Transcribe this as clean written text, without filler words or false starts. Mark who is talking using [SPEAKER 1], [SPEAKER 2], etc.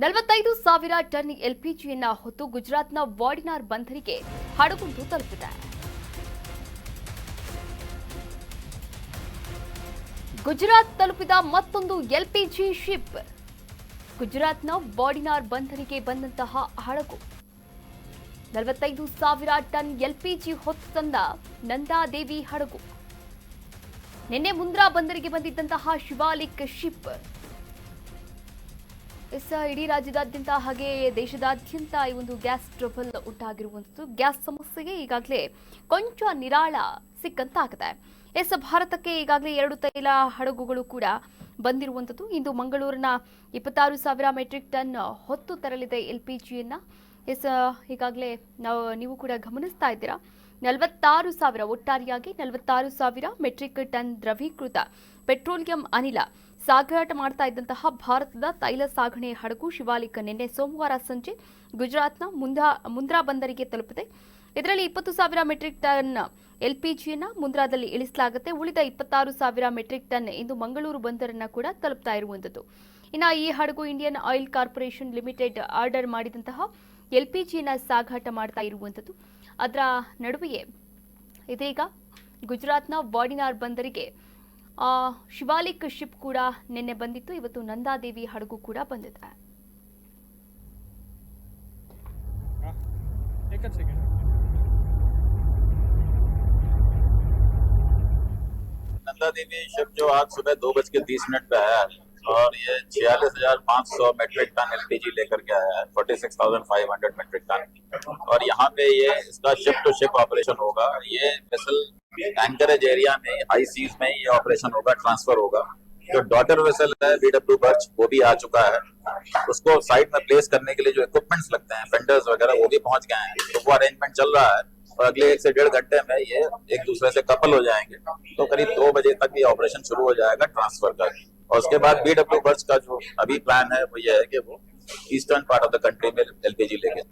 [SPEAKER 1] 45,000 ton ಎಲ್ಪಿಜಿಯನ್ನ ಹೊತ್ತು ಗುಜರಾತ್ನ ವಾಡಿನಾರ್ ಬಂದರಿಗೆ ಹಡಗೊಂದು ತಲುಪಿದೆ. ಗುಜರಾತ್ ತಲುಪಿದ ಮತ್ತೊಂದು ಎಲ್ಪಿಜಿ ಶಿಪ್. ಗುಜರಾತ್ನ ವಾಡಿನಾರ್ ಬಂದರಿಗೆ ಬಂದಂತಹ ಹಡಗು 45,000 ಟನ್ ಎಲ್ಪಿಜಿ ಹೊತ್ತು ತಂದ ನಂದಾದೇವಿ ಹಡಗು. ನಿನ್ನೆ ಮುಂದ್ರಾ ಬಂದರಿಗೆ ಬಂದಿದ್ದಂತಹ ಶಿವಾಲಿಕ್ ಶಿಪ್ ಇಡೀ ರಾಜ್ಯದಾದ್ಯಂತ ಹಾಗೆ ದೇಶದಾದ್ಯಂತ ಈ ಒಂದು ಗ್ಯಾಸ್ ಟ್ರಬಲ್ ಉಂಟಾಗಿರುವಂಥದ್ದು. ಗ್ಯಾಸ್ ಸಮಸ್ಯೆಗೆ ಈಗಾಗಲೇ ಕೊಂಚ ನಿರಾಳ ಸಿಕ್ಕಂತಾಗಿದೆ. ಭಾರತಕ್ಕೆ ಈಗಾಗಲೇ 2 ತೈಲ ಹಡಗುಗಳು ಕೂಡ ಬಂದಿರುವಂಥದ್ದು. ಇಂದು ಮಂಗಳೂರಿನ 26,000 ಮೆಟ್ರಿಕ್ ಟನ್ ಹೊತ್ತು ತರಲಿದೆ ಎಲ್ಪಿಜಿಯನ್ನ. ಈಗಾಗಲೇ ನೀವು ಕೂಡ ಗಮನಿಸ್ತಾ ಇದ್ದೀರಾ. 46,000 ಒಟ್ಟಾರೆಯಾಗಿ 46,000 ಮೆಟ್ರಿಕ್ ಟನ್ ದ್ರವೀಕೃತ ಪೆಟ್ರೋಲಿಯಂ ಅನಿಲ ಸಾಗಾಟ ಮಾಡ್ತಾ ಇದ್ದಂತಹ ಭಾರತದ ತೈಲ ಸಾಗಣೆ ಹಡಗು ಶಿವಾಲಿಕ್ ನಿನ್ನೆ ಸೋಮವಾರ ಸಂಜೆ ಗುಜರಾತ್ನ ಮುಂದ್ರಾ ಬಂದರಿಗೆ ತಲುಪಿದೆ. ಇದರಲ್ಲಿ 20,000 ಮೆಟ್ರಿಕ್ ಟನ್ ಎಲ್ಪಿಜಿಯನ್ನ ಮುಂದ್ರಾದಲ್ಲಿ ಇಳಿಸಲಾಗುತ್ತೆ. ಉಳಿದ 26,000 ಮೆಟ್ರಿಕ್ ಟನ್ ಇಂದು ಮಂಗಳೂರು ಬಂದರನ್ನ ಕೂಡ ತಲುಪ್ತಾ ಇರುವಂತದ್ದು. ಇನ್ನು ಈ ಹಡಗು Indian oil corporation limited order ಮಾಡಿದಂತಹ ಎಲ್ಪಿಜಿಯನ್ನ ಸಾಗಾಟ ಮಾಡ್ತಾ ಇರುವಂತದ್ದು. ಅದರ ನಡುವೆಯೇ ಇದೀಗ ಗುಜರಾತ್ನ ವಾಡಿನಾರ್ ಬಂದರಿಗೆ ಶಿವಾಲಿಕ್ ಶಿಪ್ ಕೂಡ ನಿನ್ನೆ ಬಂದಿತ್ತು. ಇವತ್ತು ನಂದಾದೇವಿ ಹಡಗು ಕೂಡ ಬಂದಿದೆ.
[SPEAKER 2] नंदा देवी शिप जो आज सुबह 2:30 पे आया है और ये 46,500 मेट्रिक टन एलपीजी लेकर के आया है, 46,500 मेट्रिक टन। और यहाँ पे ये इसका शिप टू शिप ऑपरेशन होगा। ये वेसल एंकरेज एरिया में हाई सीज में ये ऑपरेशन होगा, ट्रांसफर होगा। जो डॉटर वेसल है BW बर्च वो भी आ चुका है। उसको साइड में प्लेस करने के लिए जो इक्विपमेंट्स लगते हैं, फेंडर्स वगैरह, वो भी पहुंच गए हैं। तो वो अरेंजमेंट चल रहा है और अगले 1 से 1.5 घंटे में ये एक दूसरे से कपल हो जाएंगे। तो करीब 2 बजे तक ये ऑपरेशन शुरू हो जाएगा ट्रांसफर का। और उसके बाद BW बर्च का जो अभी प्लान है वो ये है कि वो eastern part of the country में एलपीजी लेके